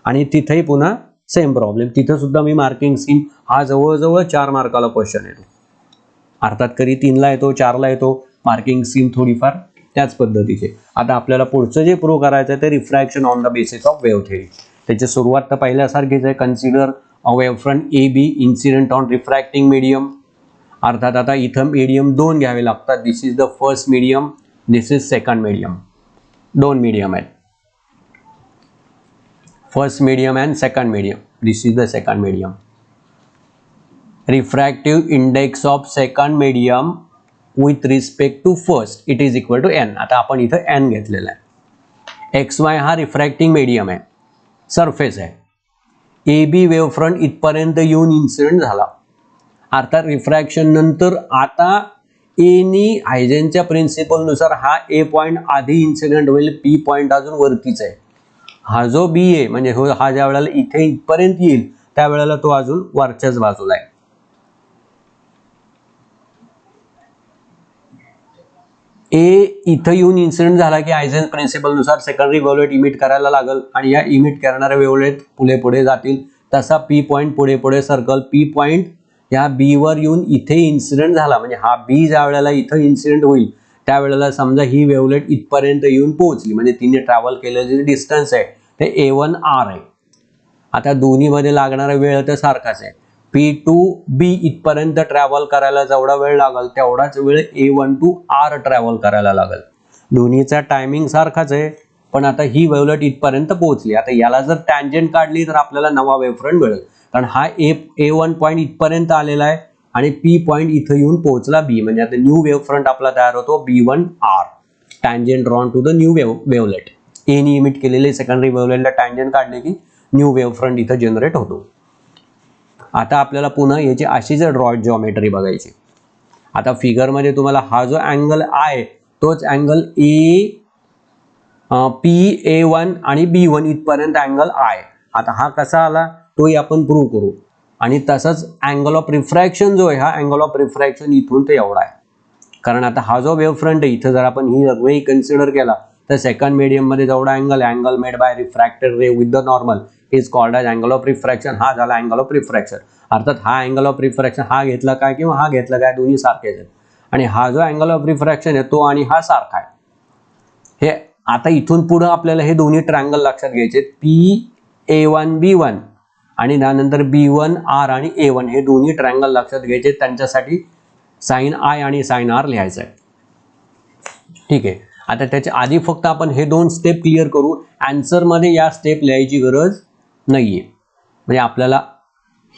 आणि तिथेही पुन्हा सेम प्रॉब्लेम. तिथे सुद्धा मी मार्किंग स्कीम हा जवळजवळ 4 मार्काला क्वेश्चन येतो. अर्थात कधी 3ला येतो, 4ला येतो. मार्किंग स्कीम थोडीफार त्याच पद्धतीचे. आता आपल्याला पुढचं जे प्रूव्ह करायचं आहे ते refraction on the basis of wave theory. त्याची सुरुवात तर पहिल्यासारखीच आहे. Consider a wave front A B incident on refracting medium. अर्थात आता इथं मीडियम 2 घ्यावे लागतात. This is the first medium, this is second medium. 2 medium आहेत, first medium and second medium. This is the second medium. Refractive index of second medium with respect to first it is equal to N. आता आपण इथं N घेतलेला आहे. X Y हा refracting medium आहे, surface आहे. A B wave front इथपर्यंत येऊन इन्सिडेंट झाला. अर्थात रिफ्रॅक्शन नंतर आता एनी हायजेनच्या प्रिन्सिपलनुसार हा ए पॉईंट आधी इन्सिडेंट होईल, पी पॉईंट अजून वरतीच आहे. हा जो बी आहे म्हणजे हा ज्या वेळेला इथे इथपर्यंत येईल त्यावेळेला तो अजून वरच्याच बाजूला आहे. ए इथं येऊन इन्सिडेंट झाला की हायजेन प्रिन्सिपलनुसार सेकंडरी वेव्हलेट इमिट करायला लागल आणि या इमिट करणाऱ्या वेव्हलेट पुढे पुढे जातील. तसा पी पॉईंट पुढे पुढे सर्कल. पी पॉईंट या बी वर येऊन इथे इन्सिडेंट झाला म्हणजे हा बी ज्या वेळेला इथं इन्सिडेंट होईल त्यावेळेला समजा ही वेव्हलेट इथपर्यंत येऊन पोहोचली म्हणजे तिने ट्रॅव्हल केलेलं जे डिस्टन्स आहे ते A1R आहे. आता दोन्हीमध्ये लागणारा वेळ तर सारखाच आहे. P to B इथपर्यंत ट्रॅव्हल करायला जेवढा वेळ लागेल तेवढाच वेळ A1 to R ट्रॅव्हल करायला लागेल. दोन्हीचा टायमिंग सारखाच आहे, पण आता ही वेव्हलेट इथपर्यंत पोहोचली. आता याला जर टँजंट काढली तर आपल्याला नवा वेव्ह फ्रंट मिळेल. कारण हा A1 पॉईंट इथपर्यंत आलेला आहे आणि P पॉईंट इथं येऊन पोहोचला B म्हणजे आता न्यू वेव्ह फ्रंट आपला तयार होतो B1R. Tangent drawn to the new wavelet. Any emit केलेले सेकंडरी वेव्हलेटला टँजंट काढले की न्यू वेव्ह फ्रंट इथं जनरेट होतो. आता आपल्याला पुन्हा याची अशी जर जॉमेट्री बघायची. आता फिगरमध्ये तुम्हाला हा जो अँगल आहे तोच अँगल PA1 आणि B1 इथपर्यंत अँगल आहे. आता हा कसा आला तोही आपण प्रूव्ह करू. आणि तसंच अँगल ऑफ रिफ्रॅक्शन जो आहे हा अँगल ऑफ रिफ्रॅक्शन इथून ते एवढा आहे. कारण आता हा जो वेव्ह फ्रंट आहे इथं जर आपण ही रे कन्सिडर केला तर सेकंड मीडियम मध्ये जेवढा angle made by refracted ray with the normal is called as angle of refraction. हा झाला अँगल ऑफ रिफ्रॅक्शन. अर्थात हा अँगल ऑफ रिफ्रॅक्शन हा घेतला काय किंवा हा घेतला काय दोन्ही सारखेच आहेत. आणि हा जो अँगल ऑफ रिफ्रॅक्शन आहे तो आणि हा सारखा आहे. हे आता इथून पुढे आपल्याला हे दोन्ही ट्रायंगल लक्षात घ्यायचे. PA1 B1 आणि त्यानंतर B1R आणि A1 हे दोन्ही ट्रायंगल लक्षात घ्यायचे. त्यांच्यासाठी साइन I आणि साइन R लिहायचं आहे. ठीक आहे. आता त्याच्या आधी फक्त आपण हे 2 स्टेप क्लिअर करू. आन्सर मध्ये या स्टेप लिहायची गरज नाहीये. म्हणजे आपल्याला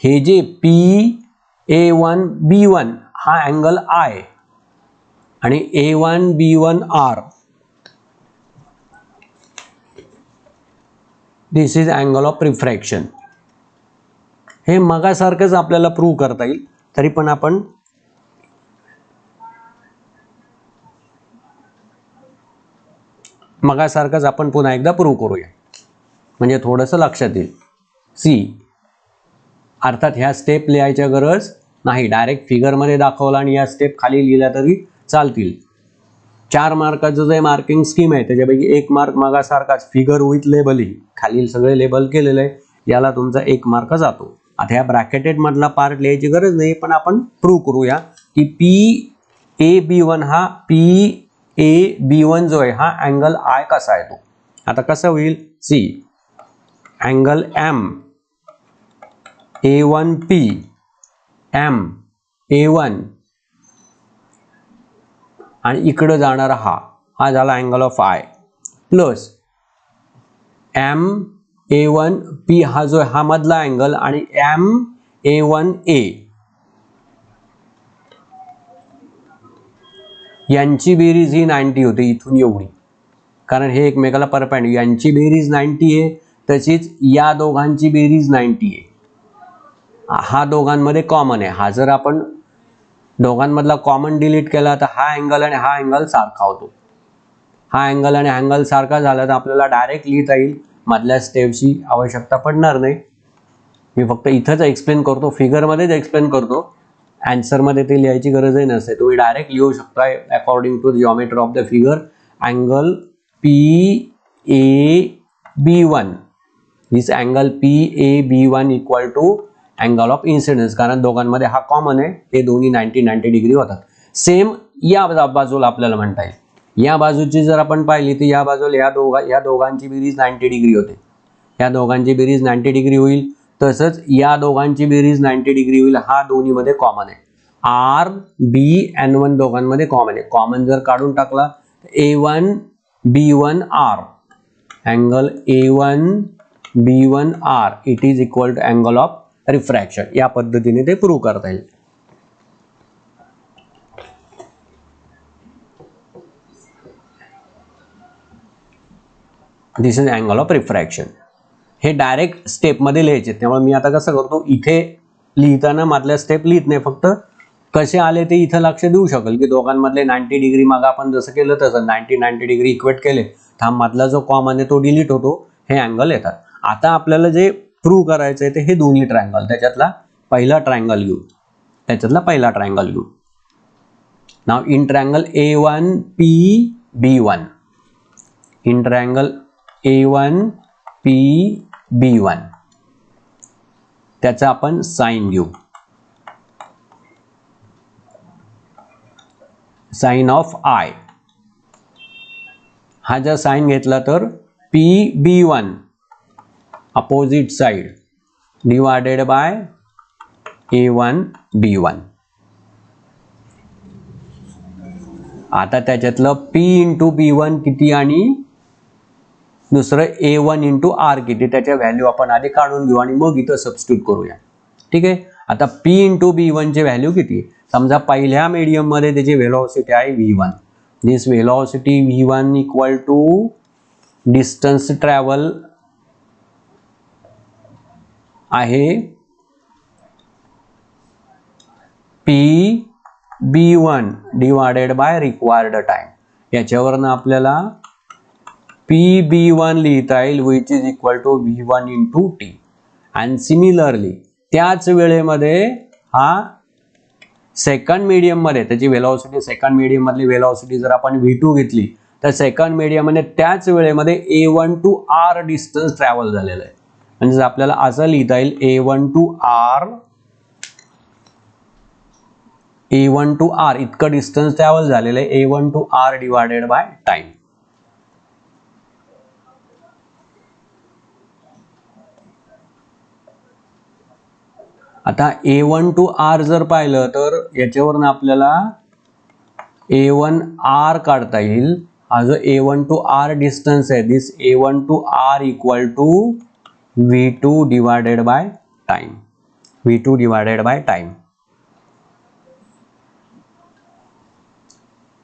हे जे PA1 B1 हा अँगल I आणि A1 B1R this is angle of refraction. हे मगासारखंच आपल्याला प्रूव्ह करता येईल. तरी पण आपण मगासारखंच आपण पुन्हा एकदा प्रूव्ह करूया म्हणजे थोडंसं लक्षात येईल. सी अर्थात ह्या स्टेप लिहायच्या गरज नाही. डायरेक्ट फिगरमध्ये दाखवला आणि या स्टेप खाली लिहिल्या तरी चालतील. 4 मार्काचं जे मार्किंग स्कीम आहे त्याच्यापैकी 1 मार्क मगासारखाच फिगर विथ लेबलिंग खालील सगळे लेबल केलेलं आहे याला तुमचा 1 मार्क जातो. आता ह्या ब्रॅकेटेड मधला पार्ट लिहायची गरज नाही, पण आपण प्रूव्ह करूया की PAB1 हा PAB1 जो आहे हा अँगल आय कसा आहे तो. आता कसं होईल, सी अँगल MA1P MA1 आणि इकडे जाणारा हा झाला angle of I plus MA1P हा जो हा मधला अँगल आणि MA1A यांची बेरीज ही 90 होते इथून एवढी, कारण हे एकमेकाला परपेंडिक्युलर, यांची बेरीज 90 आहे, तशीच या दोघांची बेरीज 90 आहे. हा दोघांमध्ये कॉमन आहे, हा जर आपण दोघांमधला कॉमन डिलीट केला तर हा अँगल आणि हा अँगल सारखा होतो. हा अँगल आणि अँगल सारखा झाला तर आपल्याला डायरेक्ट लिहिता येईल, मधल्या स्टेपची आवश्यकता पडणार नाही. मी फक्त इथंच एक्सप्लेन करतो, फिगरमध्येच एक्सप्लेन करतो, आन्सरमध्ये ते लिहायची गरजही नसते. तुम्ही डायरेक्ट लिहू शकता according to the geometry of the figure angle PAB1 this angle PAB1 equal to angle of incidence, कारण दोघांमध्ये हा कॉमन आहे, हे दोन्ही 90 डिग्री होतात. सेम या बाजूला आपल्याला म्हणता येईल, या बाजूची जर आपण पाहिली तर या बाजूला या दोघांची बेरीज 90 डिग्री होते, या दोघांची बेरीज 90 डिग्री होईल, तसंच या दोघांची बेरीज 90 डिग्री होईल. हा दोन्हीमध्ये कॉमन आहे, RBN1 दोघांमध्ये कॉमन आहे. कॉमन जर काढून टाकला A1B1R angle A1B1R it is equal to angle of refraction. या पद्धतीने ते प्रूव्ह करता येईल. This is angle of refraction. हे डायरेक्ट स्टेपमध्ये लिहायचे, त्यामुळे मी आता कसं करतो, इथे लिहिताना मधल्या स्टेप लिहित नाही, फक्त कसे आले ते इथं लक्ष देऊ शकेल की दोघांमधले 90 डिग्री मग आपण जसं केलं तसं 90 डिग्री इक्वेट केले, हा मधला जो कॉमन आहे तो डिलीट होतो, हे अँगल येतात. आता आपल्याला जे प्रूव्ह करायचं आहे ते हे दोन्ही ट्रायंगल, त्याच्यातला पहिला ट्रायंगल घेऊ. Now in triangle A1PB1, in triangle A1PB1 त्याचा आपण साइन घेऊ, साइन ऑफ आय. हा जर साइन घेतला तर PB1 opposite side divided by A1B1. आता त्याच्यातलं P इंटू B1 किती आणि दुसरं A1 इंटू R किती, त्याच्या व्हॅल्यू आपण आधी काढून घेऊ आणि मग इथं सबस्टिट्यूट करूया. ठीक आहे. आता P इंटू B1 ची व्हॅल्यू किती, समजा पहिल्या मीडियम मध्ये त्याची व्हेलॉसिटी आहे V1. This velocity V1 equal to distance travel आहे PB1 divided by required time. याच्यावरनं आपल्याला PB1 लिहिता येईल which is equal to V1 into T. आणि सिमिलरली त्याच वेळेमध्ये हा सेकंड मीडियम मध्ये त्याची व्हेलॉसिटी, सेकंड मीडियम मधली व्हेलॉसिटी जर आपण V2 घेतली तर सेकंड मीडियम मध्ये त्याच वेळेमध्ये A1 to R distance travel झालेलं आहे. म्हणजे आपल्याला असं लिहिता येईल A1 टू R इतकं डिस्टन्स ट्रॅव्हल झालेलं आहे, A1 to R divided by time. आता A1 टू R जर पाहिलं तर याच्यावरून आपल्याला A1 R काढता येईल. हा जो A1 टू R डिस्टन्स आहे, this A1 to R equal to V2 divided by time. V2 divided by time.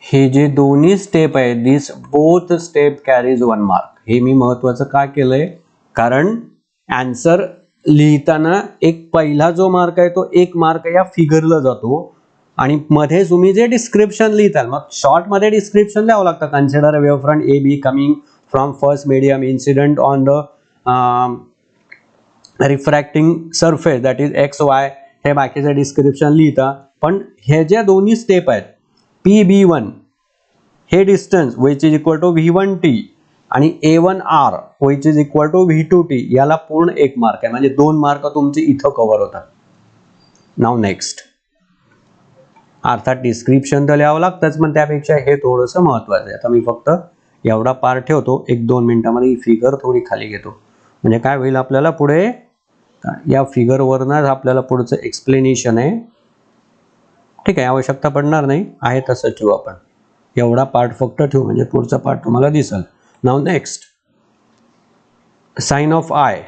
हे जे दोन्ही स्टेप आहे, this both step carries 1 mark. हे मी महत्वाचं का केलंय, कारण आन्सर लिहिताना एक पहिला जो मार्क आहे तो 1 मार्क या फिगरला जातो आणि मध्ये तुम्ही जे डिस्क्रिप्शन लिहिताल, मग शॉर्ट मध्ये डिस्क्रिप्शन द्यावं लागतं. Consider a wavefront AB coming from first medium incident on the refracting surface that is XY. हे बाकीचं डिस्क्रिप्शन लिहिता. पण हे ज्या दोन्ही स्टेप आहेत PB1 हे distance which is equal to V1T आणि A1R which is equal to V2T याला पूर्ण 1 मार्क आहे, म्हणजे 2 मार्क तुमचे इथं कव्हर होतात. नाव नेक्स्ट. अर्थात डिस्क्रिप्शन तर लिहावं लागतंच, पण त्यापेक्षा हे थोडंसं महत्त्वाचं आहे. आता मी फक्त एवढा पार्ट ठेवतो, 1-2 मिनिटांमध्ये ही फिगर थोडी खाली घेतो, म्हणजे काय होईल आपल्याला पुढे या फिगरवरनच आपल्याला पुढचं एक्सप्लेनेशन आहे. ठीक आहे, आवश्यकता पडणार नाही, आहे तसं ठेवू आपण. एवढा पार्ट फक्त ठेवू, म्हणजे पुढचा पार्ट तुम्हाला दिसेल. नाव नेक्स्ट. Sine of I.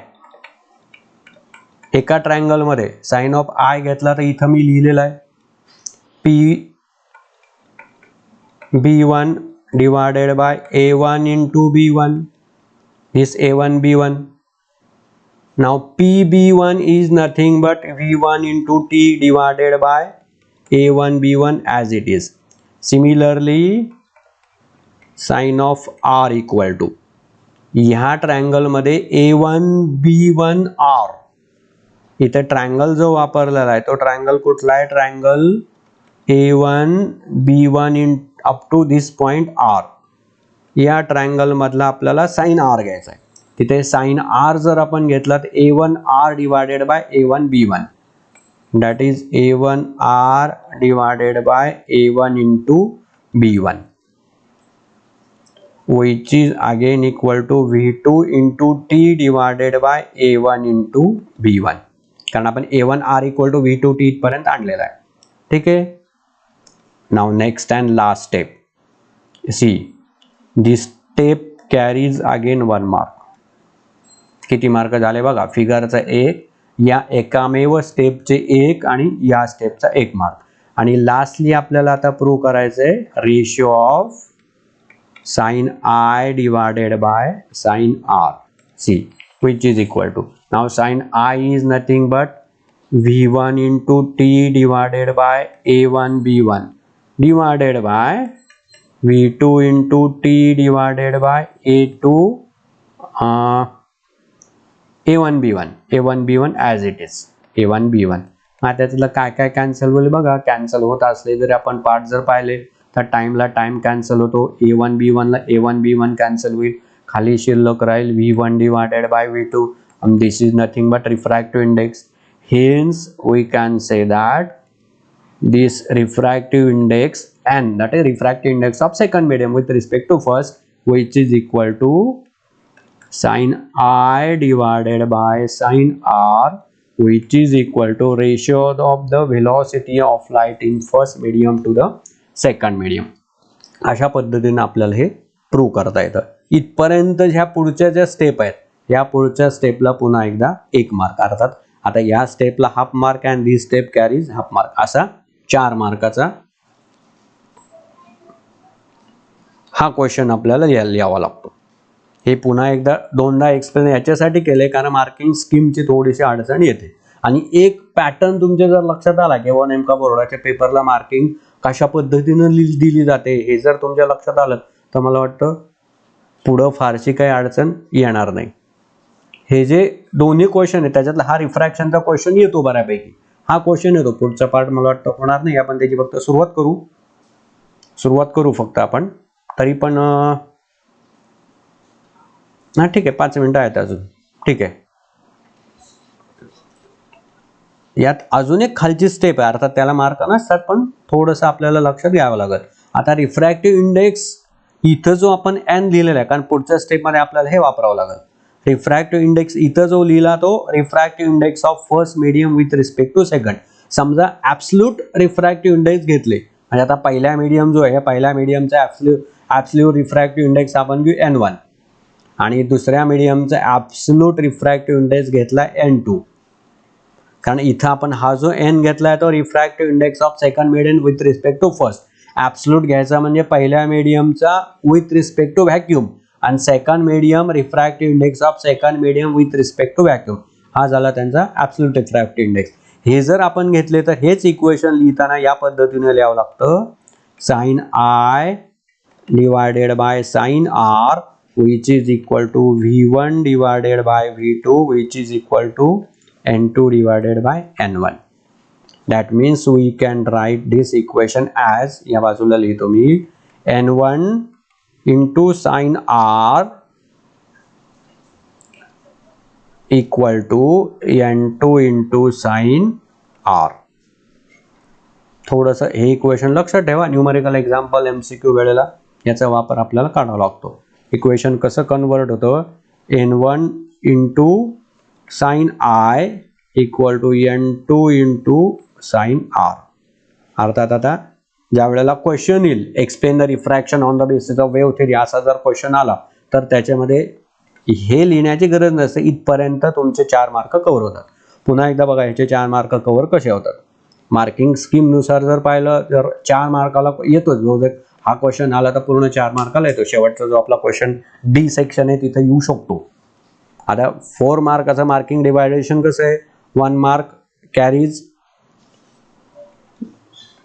एका ट्रायंगल मध्ये साइन ऑफ आय घेतला तर इथं मी लिहिलेलं आहे PB1 divided by A1 into B1. This A1 B1. Now PB1 is nothing but V1 into T divided by A1 B1 as it is. Similarly, sin of R equal to, ह्या triangle मध्ये A1 B1 R, इथे triangle जो वापरलेला आहे तो triangle कुठला आहे? Triangle A1 B1 in up to this point R. या ट्रायंगल मधला आपल्याला साइन R घ्यायचा आहे. तिथे साइन R जर आपण घेतला तर A1 R divided by A1 B1, that is A1 R divided by A1 into B1, which is again equal to V2 into T divided by A1 into B1, कारण आपण A1 R equal to V2 T पर्यंत आणलेला आहे. ठीक आहे. Now next and last step. See, this step carries again 1 mark. किती mark झाले बघा, फिगरचा 1, या एकामेव स्टेपचे 1 आणि या स्टेपचा 1 मार्क. आणि लास्टली आपल्याला आता प्रूव्ह करायचंय ratio of sine I divided by sine R, see, which is equal to, now sin I is nothing but V1 into T divided by A1 B1 divided by V2 into T divided by A1 B1 as it is, A1 B1. त्यातलं काय काय cancel होईल बघा. Cancel होत असले जर आपण part जर पाहिले तर टाइमला टाइम कॅन्सल होतो. A1 B1 ला A1 B1 कॅन्सल होईल, खाली शिल्लक राहील V1 divided by V2, and this is nothing but refractive index. Hence we can say that this refractive index, and that is refractive index of second medium with respect to first, which is equal to sin I divided by sin R, which is equal to ratio of the velocity of light in first medium to the second medium. अशा पद्धतीने आपल्याला हे prove करता येतं. इथपर्यंत ह्या पुढच्या ज्या स्टेप आहेत, या पुढच्या स्टेपला पुन्हा एकदा 1 मार्क. अर्थात आता या स्टेपला half mark and this step carries half mark, असा 4 मार्काचा हा क्वेश्चन आपल्याला लिहावा लागतो. हे पुन्हा एकदा 2दा एक्सप्लेन याच्यासाठी केले कारण मार्किंग स्कीमची थोडीशी अडचण येते. आणि एक पॅटर्न तुमच्या जर लक्षात आला किंवा नेमका बोर्डाच्या पेपरला मार्किंग कशा पद्धतीने दिली जाते हे जर तुमच्या लक्षात आलं तर मला वाटतं पुढं फारशी काही अडचण येणार नाही. हे जे दोन्ही क्वेश्चन आहे त्याच्यातला हा रिफ्रॅक्शनचा क्वेश्चन येतो बऱ्यापैकी, हा क्वेश्चन येतो. पुढचा पार्ट मला वाटतं होणार नाही, आपण त्याची फक्त सुरुवात करू फक्त आपण. तरी पण हा ठीक आहे, 5 मिनिटं आहेत अजून. ठीक आहे. यात अजून एक खालची स्टेप आहे, अर्थात त्याला मार्क नसतात पण थोडंसं आपल्याला लक्षात घ्यावं लागेल. आता रिफ्रॅक्टिव्ह इंडेक्स इथं जो आपण n लिहिलेला आहे, कारण पुढच्या स्टेपमध्ये आपल्याला हे वापरावं लागेल. रिफ्रॅक्टिव्ह इंडेक्स इथं जो लिहिला तो refractive index of first medium with respect to second. समजा ॲब्सल्यूट रिफ्रॅक्टिव्ह इंडेक्स घेतले, म्हणजे आता पहिल्या मीडियम जो आहे, पहिल्या मीडियमचा ॲब्सल्यूट रिफ्रॅक्टिव्ह इंडेक्स आपण घेऊ n1, आणि दुसऱ्या मीडियमचा ॲब्सल्यूट रिफ्रॅक्टिव्ह इंडेक्स घेतला n2. कारण इथं आपण हा जो n घेतलाय तो refractive index of second medium with respect to first. Absolute घ्यायचा म्हणजे पहिल्या मीडियमचा विथ रिस्पेक्ट टू व्हॅक्यूम, आणि second medium refractive index of second medium with respect to vacuum. हा झाला त्यांचा ॲब्सल्यूट रिफ्रॅक्टिव्ह इंडेक्स. हे जर आपण घेतले तर हेच इक्वेशन लिहिताना या पद्धतीने लिहावं लागतं. Sine I divided by sine R, which is equal to V1 divided by V2, which is equal to N2 divided by N1. That means we can write this equation as, या बाजूला लिहितो मी, N1 into sin R equal to N2 into sine R. थोडंसं हे equation लक्षात ठेवा. Numerical example MCQ वेळेला याचा वापर आपल्याला काढावा लागतो. इक्वेशन कसं कन्वर्ट होतं, N1 into sine I equal to N2 into sine R. अर्थात आता ज्या वेळेला क्वेश्चन येईल explain the refraction on the basis of wave theory असा जर क्वेश्चन आला तर त्याच्यामध्ये हे लिहिण्याची गरज नसते. इथपर्यंत तुमचे 4 मार्क कव्हर होतात. पुन्हा एकदा बघा ह्याचे 4 मार्क कव्हर कसे होतात. मार्किंग स्कीम नुसार जर पाहिलं तर 4 मार्काला येतोच. जो हा क्वेश्चन आला तर पूर्ण 4 मार्काला येतो. शेवटचा जो आपला क्वेश्चन डी सेक्शन आहे तिथे येऊ शकतो. आता 4 मार्काचं मार्किंग डिवायडेशन कसं आहे, 1 मार्क कॅरीज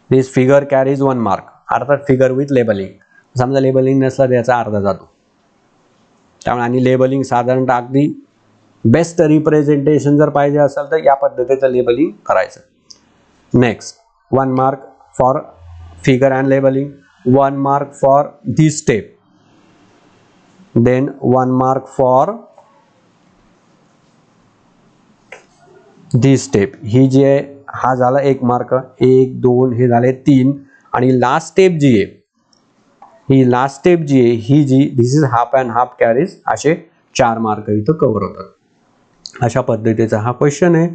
दिस फिगर कॅरीज 1 मार्क. अर्थात फिगर विथ लेबलिंग. समजा लेबलिंग नसला तर याचा अर्धा जातो. त्यामुळे आणि लेबलिंग साधारणतः अगदी बेस्ट रिप्रेझेंटेशन जर पाहिजे असेल तर या पद्धतीचं लेबलिंग करायचं. Next 1 mark for figure and labelling, 1 mark for this step, then 1 mark for this step. ही जी आहे हा झाला 1 मार्क, 1 2 हे झाले 3 आणि लास्ट स्टेप जी आहे ही लास्ट स्टेप जी आहे ही जी this is half and half carries असे 4 मार्क इथं कव्हर होतात. अशा पद्धतीचा हा क्वेश्चन आहे.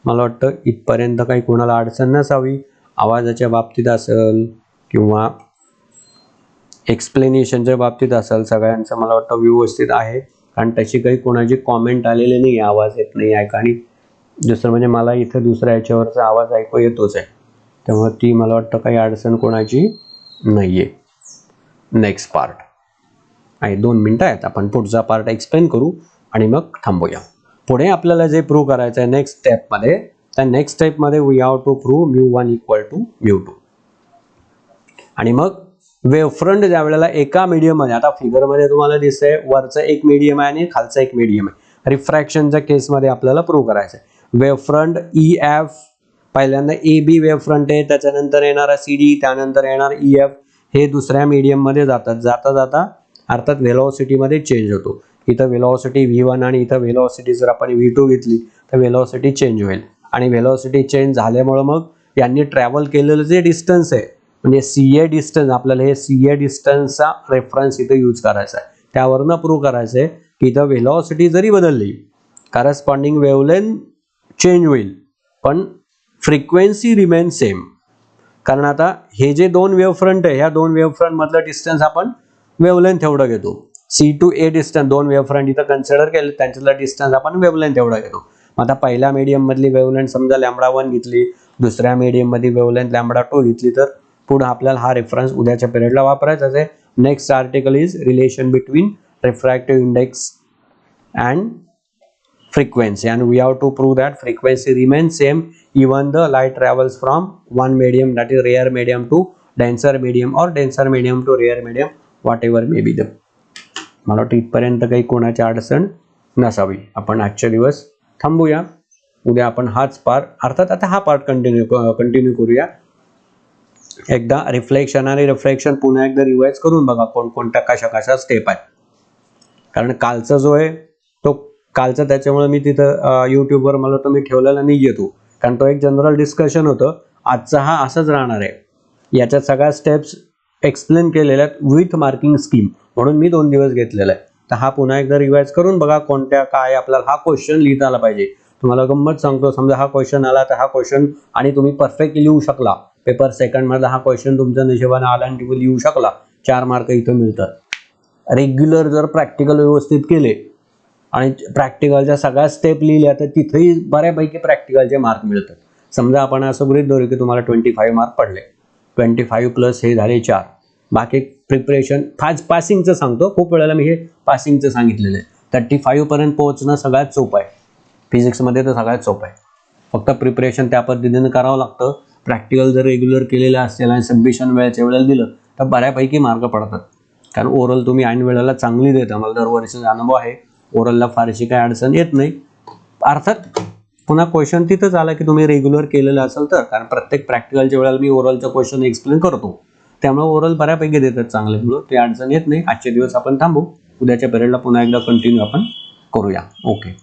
मला वाटतं इथपर्यंत काही कोणाला अडचण नसावी. आवाजाच्या बाबतीत असेल किंवा एक्सप्लेनेशनच्या बाबतीत असेल सगळ्यांचं मला वाटतं व्यवस्थित आहे. कारण त्याची काही कोणाची कॉमेंट आलेली नाही, आवाज येत नाही आहे. आणि दुसरं म्हणजे मला इथं दुसऱ्या याच्यावरचा आवाज ऐकू येतोच आहे. त्यामुळे ती मला वाटतं काही अडचण कोणाची नाही आहे. नेक्स्ट पार्ट आहे 2 मिनटं आहेत. आपण पुढचा पार्ट एक्सप्लेन करू आणि मग थांबूया. पुढे आपल्याला जे प्रूव्ह करायचं आहे नेक्स्ट स्टेपमध्ये, त्या नेक्स्ट स्टेपमध्ये we have to prove μ1 equal to μ2. आणि मग वेव्हफ्रंट ज्या वेळेला एका मीडियममध्ये, आता फिगरमध्ये तुम्हाला दिसतंय वरचं एक मीडियम आहे आणि खालचं एक मीडियम आहे. रिफ्रॅक्शनच्या केसमध्ये आपल्याला प्रूव्ह करायचं आहे. वेव्हफ्रंट EF पहिल्यांदा AB वेव्हफ्रंट आहे, त्याच्यानंतर येणारा CD, त्यानंतर येणार EF. हे दुसऱ्या मीडियममध्ये जातात. जाता जाता अर्थात व्हेलॉसिटीमध्ये चेंज होतो. इथं व्हेलॉसिटी V1 आणि इथं व्हेलॉसिटी जर आपण V2 घेतली तर व्हेलॉसिटी चेंज होईल. आणि व्हेलॉसिटी चेंज झाल्यामुळे मग यांनी ट्रॅव्हल केलेलं जे डिस्टन्स आहे म्हणजे CA डिस्टन्स, आपल्याला हे CA डिस्टन्सचा रेफरन्स इथं यूज करायचा आहे. त्यावरनं प्रूव्ह करायचं आहे की इथं व्हेलॉसिटी जरी बदलली करस्पॉन्डिंग वेव्हलेंथ चेंज होईल पण फ्रिक्वेन्सी रिमेन सेम. कारण आता हे जे 2 वेव्हफ्रंट आहे ह्या 2 वेव्हफ्रंट मधलं डिस्टन्स आपण वेव्हलेंथ एवढं घेतो. C to A डिस्टन्स 2 वेव्हफ्रंट इथं कन्सिडर केले, त्यांच्यातला डिस्टन्स आपण वेव्हलेंथ एवढा घेतो. आता पहिल्या मीडियम मधली वेव्हलेंथ समजा λ1 घेतली, दुसऱ्या मीडियम मध्ये वेव्हलेंथ λ2 घेतली, तर पुढे आपल्याला हा रेफरन्स उद्याच्या पिरियडला वापरायचा आहे. Next article is relation between refractive index and frequency, and we have to prove that frequency remains same even the light travels from one medium, that is rare medium, to denser medium or denser medium to rare medium, whatever may be the. मला वाटतं इथपर्यंत काही कोणाची अडचण नसावी. आपण आजच्या दिवस थांबूया. उद्या आपण हाच पार्ट, अर्थात आता हा पार्ट कंटिन्यू करूया. एकदा रिफ्लेक्शन आणि रिफ्रॅक्शन पुन्हा एकदा रिवाइज करून बघा कोणकोणत्या कशा स्टेप आहेत. कारण कालचा जो आहे तो कालचं त्याच्यामुळे मी तिथं यूट्यूबवर मला वाटतं मी ठेवलेला नाही येतो, कारण तो एक जनरल डिस्कशन होतं. आजचा हा असंच राहणार आहे. याच्यात सगळ्या स्टेप्स एक्सप्लेन केलेल्या आहेत विथ मार्किंग स्कीम, म्हणून मी 2 दिवस घेतलेला आहे. तर हा पुन्हा एकदा रिवाइज करून बघा कोणत्या काय आपल्याला हा क्वेश्चन लिहिता आला पाहिजे. तुम्हाला गंमत सांगतो, समजा हा क्वेश्चन आला तर हा क्वेश्चन आणि तुम्ही परफेक्टली लिहू शकला, पेपर सेकंडमध्ये हा क्वेश्चन तुमच्या नशिबाने आला आणि तुम्ही लिहू शकला, 4 मार्क इथं मिळतात. रेग्युलर जर प्रॅक्टिकल व्यवस्थित केले आणि प्रॅक्टिकलच्या सगळ्या स्टेप लिहिल्या तर तिथेही बऱ्यापैकी प्रॅक्टिकलचे मार्क मिळतात. समजा आपण असं गृहीत धरू की तुम्हाला 25 मार्क पडले, 25 प्लस हे झाले 4, बाकी प्रिपरेशन पासिंगचं सांगतो, खूप वेळेला मी हे पासिंगचं सांगितलेलं आहे. 35 पर्यंत पोहोचणं सगळ्यात सोपं आहे. फिजिक्समध्ये तर सगळ्यात सोपं आहे. फक्त प्रिपरेशन त्या पद्धतीने करावं लागतं. प्रॅक्टिकल जर रेग्युलर केलेलं असेल आणि सबमिशन वेळेच्या वेळेला दिलं तर बऱ्यापैकी मार्क पडतात. कारण ओरल तुम्ही ऐन वेळेला चांगली देता, मला दरवर्षीचा अनुभव आहे. ओरलला फारशी काही अडचण येत नाही. अर्थात पुन्हा क्वेश्चन तिथंच आला की तुम्ही रेग्युलर केलेलं असेल तर, कारण प्रत्येक प्रॅक्टिकलच्या वेळेला मी ओरलचा क्वेश्चन एक्सप्लेन करतो, त्यामुळे ओरल बऱ्यापैकी देतात चांगले, म्हणून ते अडचण येत नाही. आजचे दिवस आपण थांबू, उद्याच्या पिरियडला पुन्हा एकदा कंटिन्यू आपण करूया. ओके.